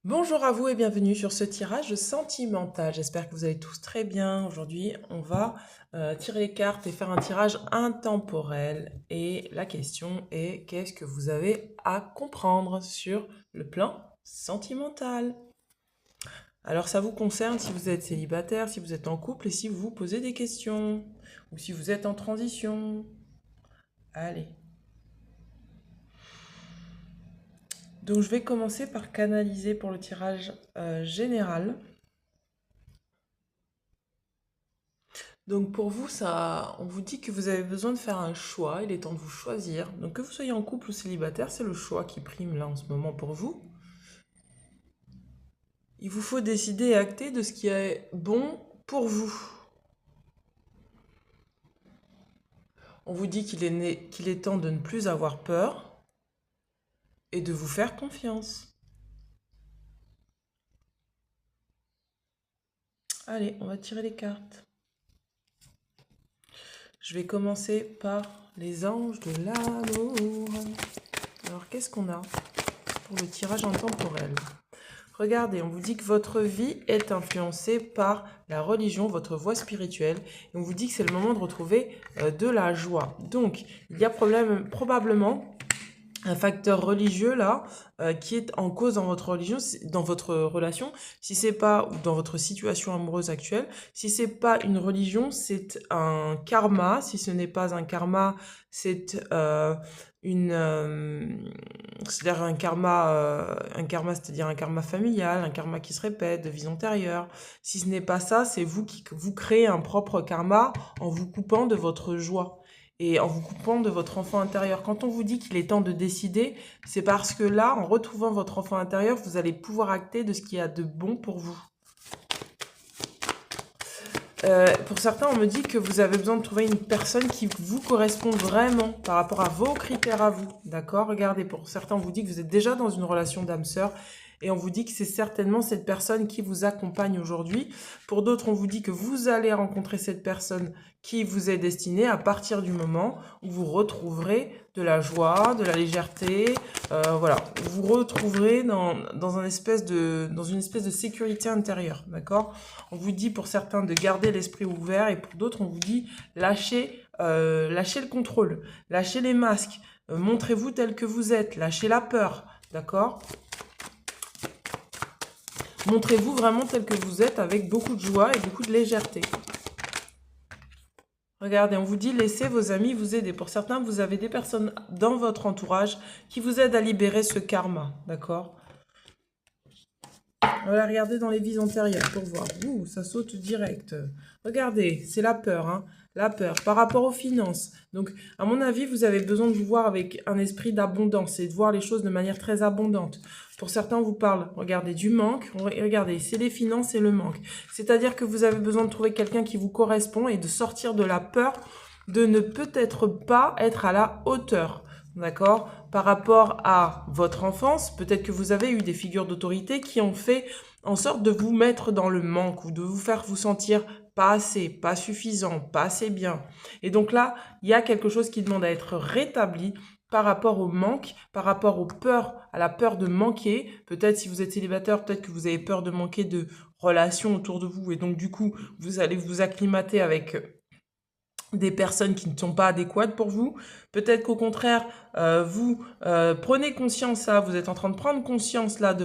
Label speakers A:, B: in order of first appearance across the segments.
A: Bonjour à vous et bienvenue sur ce tirage sentimental. J'espère que vous allez tous très bien. Aujourd'hui, on va tirer les cartes et faire un tirage intemporel. Et la question est, qu'est-ce que vous avez à comprendre sur le plan sentimental? Alors, ça vous concerne si vous êtes célibataire, si vous êtes en couple et si vous vous posez des questions ou si vous êtes en transition. Allez. Donc, je vais commencer par canaliser pour le tirage général. Donc pour vous, ça, on vous dit que vous avez besoin de faire un choix, il est temps de vous choisir. Donc que vous soyez en couple ou célibataire, c'est le choix qui prime là en ce moment pour vous. Il vous faut décider et acter de ce qui est bon pour vous. On vous dit qu'il est temps de ne plus avoir peur et de vous faire confiance. Allez, on va tirer les cartes. Je vais commencer par les anges de l'amour. Alors qu'est-ce qu'on a pour le tirage intemporel? Regardez, on vous dit que votre vie est influencée par la religion, votre voie spirituelle. Et on vous dit que c'est le moment de retrouver de la joie. Donc, il y a probablement un facteur religieux là qui est en cause dans votre religion, dans votre relation. Si c'est pas, ou dans votre situation amoureuse actuelle, si c'est pas une religion, c'est un karma. Si ce n'est pas un karma, c'est une, c'est-à-dire un karma, c'est-à-dire un karma familial, un karma qui se répète, de vie antérieure. Si ce n'est pas ça, c'est vous qui vous créez un propre karma en vous coupant de votre joie et en vous coupant de votre enfant intérieur. Quand on vous dit qu'il est temps de décider, c'est parce que là, en retrouvant votre enfant intérieur, vous allez pouvoir acter de ce qu'il y a de bon pour vous. Pour certains, on me dit que vous avez besoin de trouver une personne qui vous correspond vraiment par rapport à vos critères à vous. D'accord? Regardez, pour certains, on vous dit que vous êtes déjà dans une relation d'âme sœur et on vous dit que c'est certainement cette personne qui vous accompagne aujourd'hui. Pour d'autres, on vous dit que vous allez rencontrer cette personne qui vous est destinée à partir du moment où vous retrouverez de la joie, de la légèreté, voilà. Vous retrouverez dans une espèce de sécurité intérieure, d'accord? On vous dit pour certains de garder l'esprit ouvert et pour d'autres, on vous dit lâchez le contrôle, lâchez les masques, montrez-vous tel que vous êtes, lâchez la peur, d'accord? Montrez-vous vraiment tel que vous êtes avec beaucoup de joie et beaucoup de légèreté. Regardez, on vous dit laissez vos amis vous aider. Pour certains, vous avez des personnes dans votre entourage qui vous aident à libérer ce karma, d'accord? On va regarder dans les vies antérieures pour voir. Ouh, ça saute direct. Regardez, c'est la peur, hein. La peur par rapport aux finances. Donc, à mon avis, vous avez besoin de vous voir avec un esprit d'abondance et de voir les choses de manière très abondante. Pour certains, on vous parle, regardez, du manque. Regardez, c'est les finances et le manque. C'est-à-dire que vous avez besoin de trouver quelqu'un qui vous correspond et de sortir de la peur de ne peut-être pas être à la hauteur. D'accord? Par rapport à votre enfance, peut-être que vous avez eu des figures d'autorité qui ont fait en sorte de vous mettre dans le manque ou de vous faire vous sentir pas assez, pas suffisant, pas assez bien. Et donc là, il y a quelque chose qui demande à être rétabli par rapport au manque, par rapport aux peurs, à la peur de manquer. Peut-être si vous êtes célibataire, peut-être que vous avez peur de manquer de relations autour de vous et donc du coup, vous allez vous acclimater avec des personnes qui ne sont pas adéquates pour vous. Peut-être qu'au contraire, vous prenez conscience là, vous êtes en train de prendre conscience là de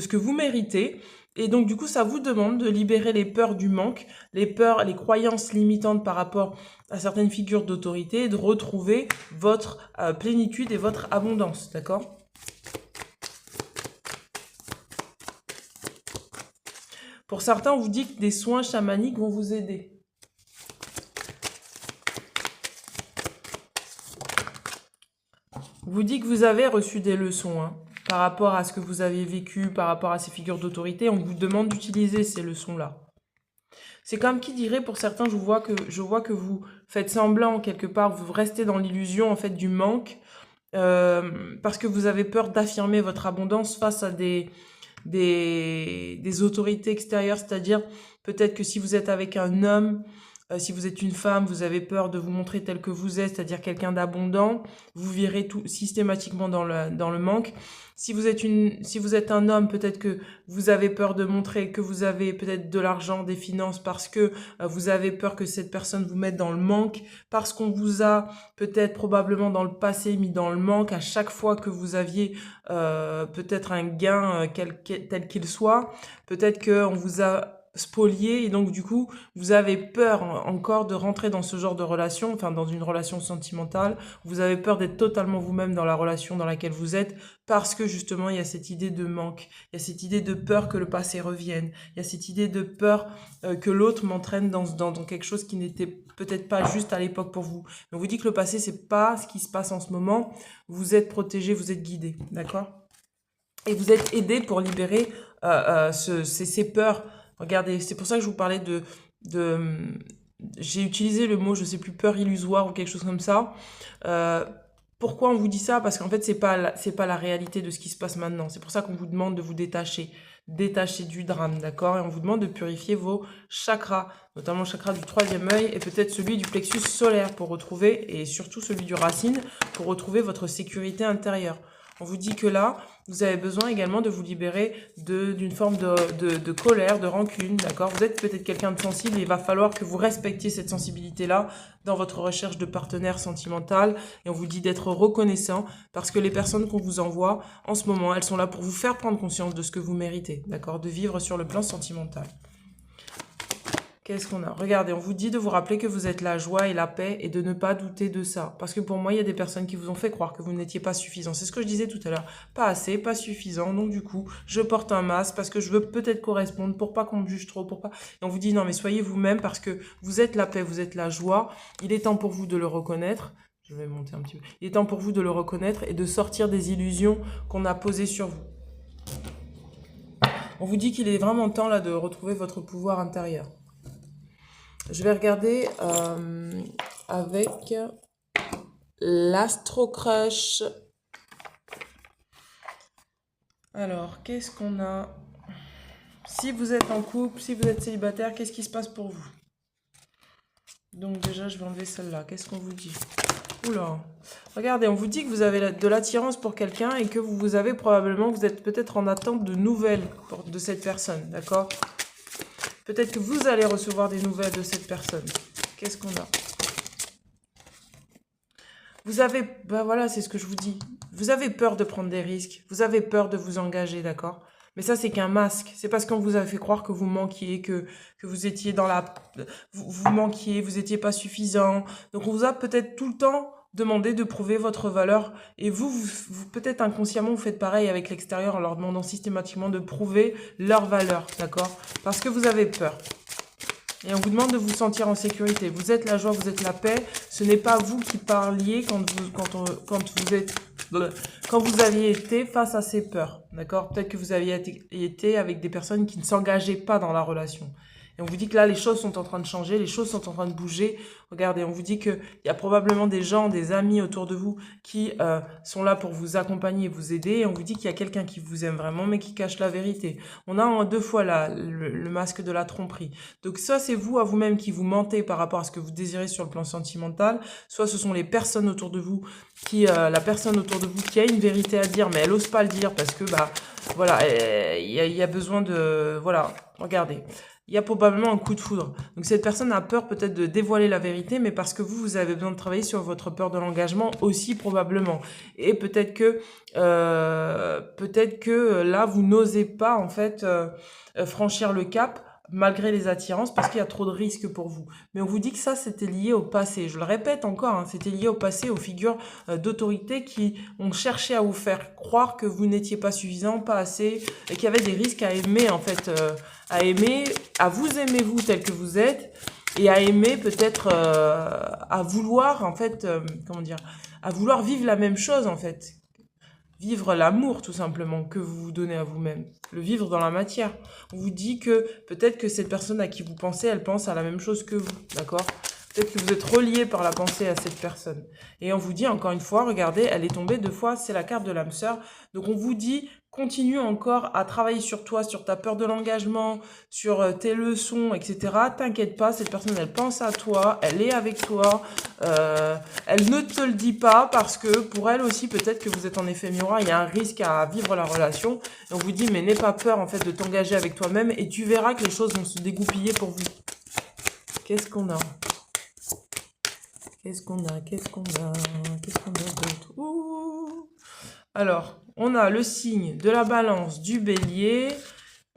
A: ce que vous méritez. Et donc du coup, ça vous demande de libérer les peurs du manque, les peurs, les croyances limitantes par rapport à certaines figures d'autorité et de retrouver votre plénitude et votre abondance, d'accord? Pour certains, on vous dit que des soins chamaniques vont vous aider. On vous dit que vous avez reçu des leçons, hein, par rapport à ce que vous avez vécu, par rapport à ces figures d'autorité. On vous demande d'utiliser ces leçons-là. C'est comme qui dirait, pour certains, je vois que vous faites semblant quelque part, vous restez dans l'illusion en fait du manque, parce que vous avez peur d'affirmer votre abondance face à des autorités extérieures, c'est-à-dire peut-être que si vous êtes avec un homme, Si vous êtes une femme, vous avez peur de vous montrer tel que vous êtes, c'est-à-dire quelqu'un d'abondant, vous virez tout systématiquement dans le manque. Si vous êtes un homme, peut-être que vous avez peur de montrer que vous avez peut-être de l'argent, des finances, parce que vous avez peur que cette personne vous mette dans le manque, parce qu'on vous a peut-être probablement dans le passé mis dans le manque à chaque fois que vous aviez peut-être un gain tel qu'il soit. Peut-être qu'on vous a spolié et donc du coup vous avez peur encore de rentrer dans ce genre de relation, enfin dans une relation sentimentale, vous avez peur d'être totalement vous-même dans la relation dans laquelle vous êtes parce que justement il y a cette idée de manque, il y a cette idée de peur que le passé revienne, il y a cette idée de peur que l'autre m'entraîne dans quelque chose qui n'était peut-être pas juste à l'époque pour vous. Mais on vous dit que le passé c'est pas ce qui se passe en ce moment, vous êtes protégé, vous êtes guidé, d'accord? Et vous êtes aidé pour libérer ces peurs. Regardez, c'est pour ça que je vous parlais j'ai utilisé le mot, je sais plus, peur illusoire ou quelque chose comme ça. Pourquoi on vous dit ça? Parce qu'en fait, c'est pas la réalité de ce qui se passe maintenant. C'est pour ça qu'on vous demande de vous détacher du drame, d'accord? Et on vous demande de purifier vos chakras, notamment le chakra du 3e œil et peut-être celui du plexus solaire pour retrouver, et surtout celui du racine, pour retrouver votre sécurité intérieure. On vous dit que là, vous avez besoin également de vous libérer d'une forme de colère, de rancune, d'accord? Vous êtes peut-être quelqu'un de sensible et il va falloir que vous respectiez cette sensibilité-là dans votre recherche de partenaire sentimental. Et on vous dit d'être reconnaissant parce que les personnes qu'on vous envoie en ce moment, elles sont là pour vous faire prendre conscience de ce que vous méritez, d'accord? De vivre sur le plan sentimental. Qu'est-ce qu'on a? Regardez, on vous dit de vous rappeler que vous êtes la joie et la paix et de ne pas douter de ça. Parce que pour moi, il y a des personnes qui vous ont fait croire que vous n'étiez pas suffisant. C'est ce que je disais tout à l'heure. Pas assez, pas suffisant. Donc du coup, je porte un masque parce que je veux peut-être correspondre pour pas qu'on me juge trop, pour pas... Et on vous dit non, mais soyez vous-même parce que vous êtes la paix, vous êtes la joie. Il est temps pour vous de le reconnaître. Je vais monter un petit peu. Il est temps pour vous de le reconnaître et de sortir des illusions qu'on a posées sur vous. On vous dit qu'il est vraiment temps là de retrouver votre pouvoir intérieur. Je vais regarder avec l'Astro Crush. Alors, qu'est-ce qu'on a? Si vous êtes en couple, si vous êtes célibataire, qu'est-ce qui se passe pour vous? Donc déjà, je vais enlever celle-là. Qu'est-ce qu'on vous dit? Oula. Regardez, on vous dit que vous avez de l'attirance pour quelqu'un et que vous êtes peut-être en attente de nouvelles de cette personne, d'accord? Peut-être que vous allez recevoir des nouvelles de cette personne. Qu'est-ce qu'on a? Vous avez... Ben voilà, c'est ce que je vous dis. Vous avez peur de prendre des risques. Vous avez peur de vous engager, d'accord? Mais ça, c'est qu'un masque. C'est parce qu'on vous a fait croire que vous manquiez, que vous étiez dans la... Vous manquiez, vous n'étiez pas suffisant. Donc, on vous a peut-être tout le temps demandé de prouver votre valeur. Et vous peut-être inconsciemment, vous faites pareil avec l'extérieur en leur demandant systématiquement de prouver leur valeur, d'accord? Parce que vous avez peur. Et on vous demande de vous sentir en sécurité. Vous êtes la joie, vous êtes la paix. Ce n'est pas vous qui parliez quand vous aviez été face à ces peurs, d'accord? Peut-être que vous aviez été avec des personnes qui ne s'engageaient pas dans la relation. Et on vous dit que là, les choses sont en train de changer, les choses sont en train de bouger. Regardez, on vous dit qu'il y a probablement des gens, des amis autour de vous qui sont là pour vous accompagner, vous aider. Et on vous dit qu'il y a quelqu'un qui vous aime vraiment, mais qui cache la vérité. On a 2 fois le masque de la tromperie. Donc soit c'est vous à vous-même qui vous mentez par rapport à ce que vous désirez sur le plan sentimental, soit ce sont les personnes autour de vous la personne autour de vous qui a une vérité à dire, mais elle n'ose pas le dire parce que, voilà, il y a besoin de... Voilà, regardez. Il y a probablement un coup de foudre. Donc cette personne a peur peut-être de dévoiler la vérité, mais parce que vous avez besoin de travailler sur votre peur de l'engagement aussi probablement. Et peut-être que là, vous n'osez pas en fait franchir le cap malgré les attirances parce qu'il y a trop de risques pour vous. Mais on vous dit que ça, c'était lié au passé. Je le répète encore, hein, c'était lié au passé, aux figures d'autorité qui ont cherché à vous faire croire que vous n'étiez pas suffisant, pas assez, et qu'il y avait des risques à aimer en fait... à vous aimer vous tel que vous êtes et à aimer peut-être à vouloir en fait à vouloir vivre la même chose en fait, vivre l'amour tout simplement que vous vous donnez à vous-même, le vivre dans la matière. On vous dit que peut-être que cette personne à qui vous pensez, elle pense à la même chose que vous, d'accord? Peut-être que vous êtes relié par la pensée à cette personne. Et on vous dit, encore une fois, regardez, elle est tombée 2 fois, c'est la carte de l'âme sœur. Donc on vous dit, continue encore à travailler sur toi, sur ta peur de l'engagement, sur tes leçons, etc. T'inquiète pas, cette personne, elle pense à toi, elle est avec toi. Elle ne te le dit pas parce que pour elle aussi, peut-être que vous êtes en effet miroir, il y a un risque à vivre la relation. Et on vous dit, mais n'aie pas peur en fait de t'engager avec toi-même et tu verras que les choses vont se dégoupiller pour vous. Qu'est-ce qu'on a? Qu'est-ce qu'on a? Qu'est-ce qu'on a? Qu'est-ce qu'on a d'autre? Ouh. Alors, on a le signe de la balance du bélier,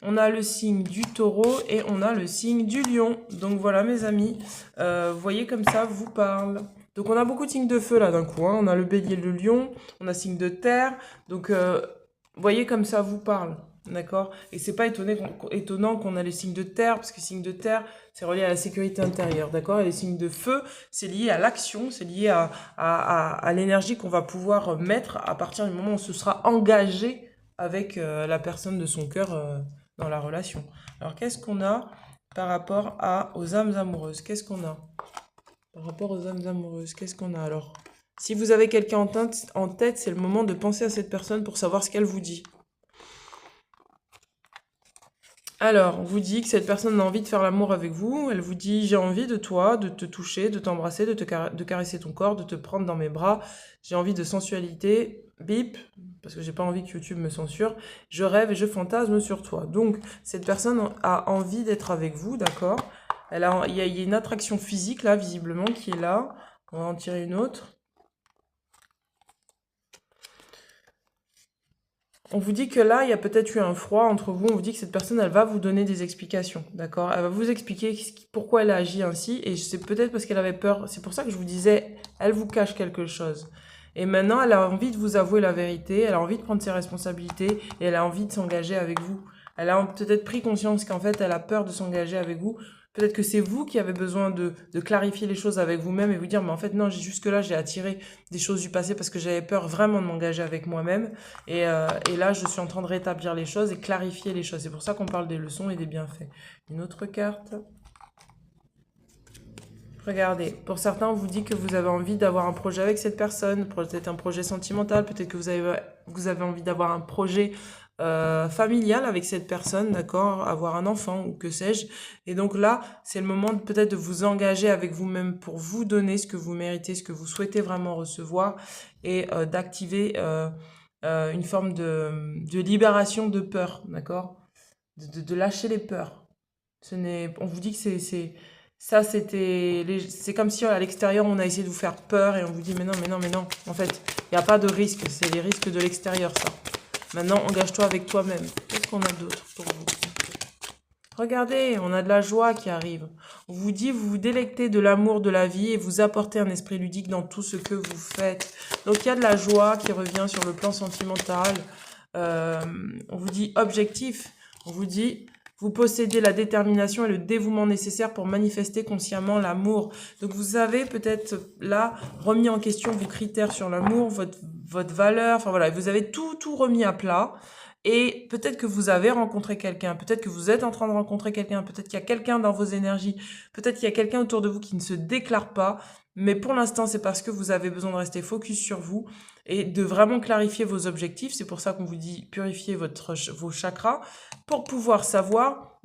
A: on a le signe du taureau et on a le signe du lion. Donc voilà mes amis, vous voyez comme ça vous parle. Donc on a beaucoup de signes de feu là d'un coup, hein. On a le bélier, le lion, on a signe de terre. Donc vous voyez comme ça vous parle. D'accord? Et c'est pas étonnant qu'on a les signes de terre, parce que les signes de terre, c'est relié à la sécurité intérieure. D'accord? Et les signes de feu, c'est lié à l'action, c'est lié à l'énergie qu'on va pouvoir mettre à partir du moment où on se sera engagé avec la personne de son cœur dans la relation. Alors, qu'est-ce qu'on a par rapport aux âmes amoureuses? Qu'est-ce qu'on a par rapport aux âmes amoureuses? Qu'est-ce qu'on a alors? Si vous avez quelqu'un en tête, c'est le moment de penser à cette personne pour savoir ce qu'elle vous dit. Alors, on vous dit que cette personne a envie de faire l'amour avec vous. Elle vous dit, j'ai envie de toi, de te toucher, de t'embrasser, de caresser ton corps, de te prendre dans mes bras. J'ai envie de sensualité. Bip, parce que j'ai pas envie que YouTube me censure. Je rêve et je fantasme sur toi. Donc, cette personne a envie d'être avec vous, d'accord? Il y a une attraction physique, là, visiblement, qui est là. On va en tirer une autre. On vous dit que là, il y a peut-être eu un froid entre vous. On vous dit que cette personne, elle va vous donner des explications, d'accord? Elle va vous expliquer pourquoi elle a agi ainsi. Et c'est peut-être parce qu'elle avait peur. C'est pour ça que je vous disais, elle vous cache quelque chose. Et maintenant, elle a envie de vous avouer la vérité. Elle a envie de prendre ses responsabilités. Et elle a envie de s'engager avec vous. Elle a peut-être pris conscience qu'en fait, elle a peur de s'engager avec vous. Peut-être que c'est vous qui avez besoin de clarifier les choses avec vous-même et vous dire, mais en fait, non, jusque-là, j'ai attiré des choses du passé parce que j'avais peur vraiment de m'engager avec moi-même. Et là, je suis en train de rétablir les choses et clarifier les choses. C'est pour ça qu'on parle des leçons et des bienfaits. Une autre carte. Regardez, pour certains, on vous dit que vous avez envie d'avoir un projet avec cette personne, peut-être un projet sentimental, peut-être que vous avez envie d'avoir un projet familial avec cette personne, d'accord, avoir un enfant ou que sais-je. Et donc là, c'est le moment peut-être de vous engager avec vous-même pour vous donner ce que vous méritez, ce que vous souhaitez vraiment recevoir et d'activer une forme de libération de peur, d'accord, de lâcher les peurs. On vous dit que c'est comme si à l'extérieur on a essayé de vous faire peur et on vous dit mais non, mais non, mais non. En fait, il n'y a pas de risque, c'est les risques de l'extérieur ça. Maintenant, engage-toi avec toi-même. Qu'est-ce qu'on a d'autre pour vous? Regardez, on a de la joie qui arrive. On vous dit, vous vous délectez de l'amour de la vie et vous apportez un esprit ludique dans tout ce que vous faites. Donc, il y a de la joie qui revient sur le plan sentimental. On vous dit objectif. On vous dit, vous possédez la détermination et le dévouement nécessaires pour manifester consciemment l'amour. Donc, vous avez peut-être là remis en question vos critères sur l'amour, votre valeur. Enfin, voilà, vous avez tout remis à plat. Et peut-être que vous avez rencontré quelqu'un, peut-être que vous êtes en train de rencontrer quelqu'un, peut-être qu'il y a quelqu'un dans vos énergies, peut-être qu'il y a quelqu'un autour de vous qui ne se déclare pas, mais pour l'instant, c'est parce que vous avez besoin de rester focus sur vous et de vraiment clarifier vos objectifs. C'est pour ça qu'on vous dit purifier vos chakras pour pouvoir savoir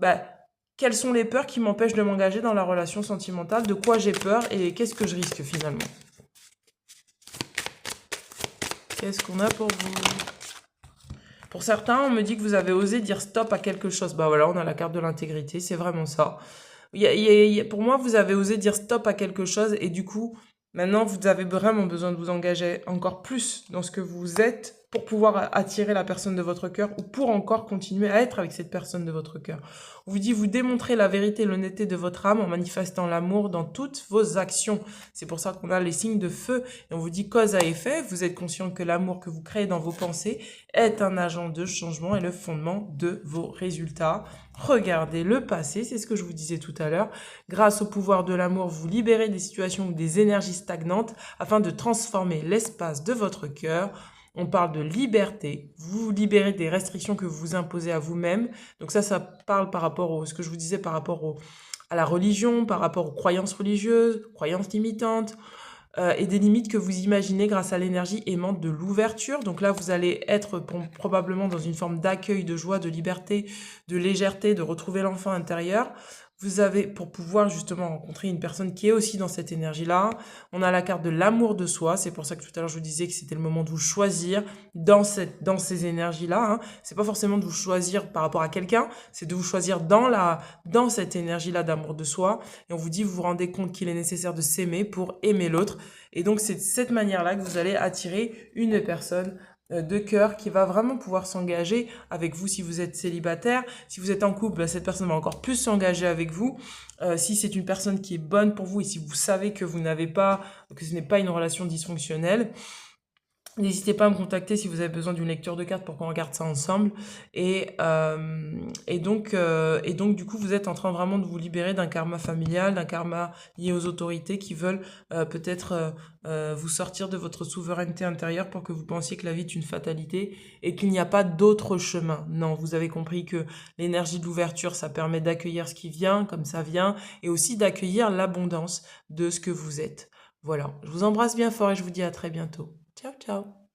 A: quelles sont les peurs qui m'empêchent de m'engager dans la relation sentimentale, de quoi j'ai peur et qu'est-ce que je risque finalement. Qu'est-ce qu'on a pour vous ? Pour certains, on me dit que vous avez osé dire stop à quelque chose. Bah voilà, on a la carte de l'intégrité, c'est vraiment ça. Pour moi, vous avez osé dire stop à quelque chose et du coup, maintenant, vous avez vraiment besoin de vous engager encore plus dans ce que vous êtes pour pouvoir attirer la personne de votre cœur ou pour encore continuer à être avec cette personne de votre cœur. On vous dit, vous démontrez la vérité et l'honnêteté de votre âme en manifestant l'amour dans toutes vos actions. C'est pour ça qu'on a les signes de feu et on vous dit cause à effet. Vous êtes conscient que l'amour que vous créez dans vos pensées est un agent de changement et le fondement de vos résultats. Regardez le passé, c'est ce que je vous disais tout à l'heure. Grâce au pouvoir de l'amour, vous libérez des situations ou des énergies stagnantes afin de transformer l'espace de votre cœur. On parle de liberté. Vous vous libérez des restrictions que vous vous imposez à vous-même. Donc ça parle par rapport ce que je vous disais par rapport à la religion, par rapport aux croyances religieuses, croyances limitantes, et des limites que vous imaginez grâce à l'énergie aimante de l'ouverture. Donc là, vous allez être probablement dans une forme d'accueil, de joie, de liberté, de légèreté, de retrouver l'enfant intérieur. Vous avez, pour pouvoir justement rencontrer une personne qui est aussi dans cette énergie-là, on a la carte de l'amour de soi. C'est pour ça que tout à l'heure, je vous disais que c'était le moment de vous choisir dans ces énergies-là, hein. C'est pas forcément de vous choisir par rapport à quelqu'un, c'est de vous choisir dans cette énergie-là d'amour de soi. Et on vous dit, vous vous rendez compte qu'il est nécessaire de s'aimer pour aimer l'autre. Et donc, c'est de cette manière-là que vous allez attirer une personne de cœur qui va vraiment pouvoir s'engager avec vous si vous êtes célibataire. Si vous êtes en couple, cette personne va encore plus s'engager avec vous. Si c'est une personne qui est bonne pour vous et si vous savez que que ce n'est pas une relation dysfonctionnelle, n'hésitez pas à me contacter si vous avez besoin d'une lecture de cartes pour qu'on regarde ça ensemble. Et donc, du coup, vous êtes en train vraiment de vous libérer d'un karma familial, d'un karma lié aux autorités qui veulent peut-être vous sortir de votre souveraineté intérieure pour que vous pensiez que la vie est une fatalité et qu'il n'y a pas d'autre chemin. Non, vous avez compris que l'énergie de l'ouverture, ça permet d'accueillir ce qui vient, comme ça vient, et aussi d'accueillir l'abondance de ce que vous êtes. Voilà, je vous embrasse bien fort et je vous dis à très bientôt. Ciao, ciao.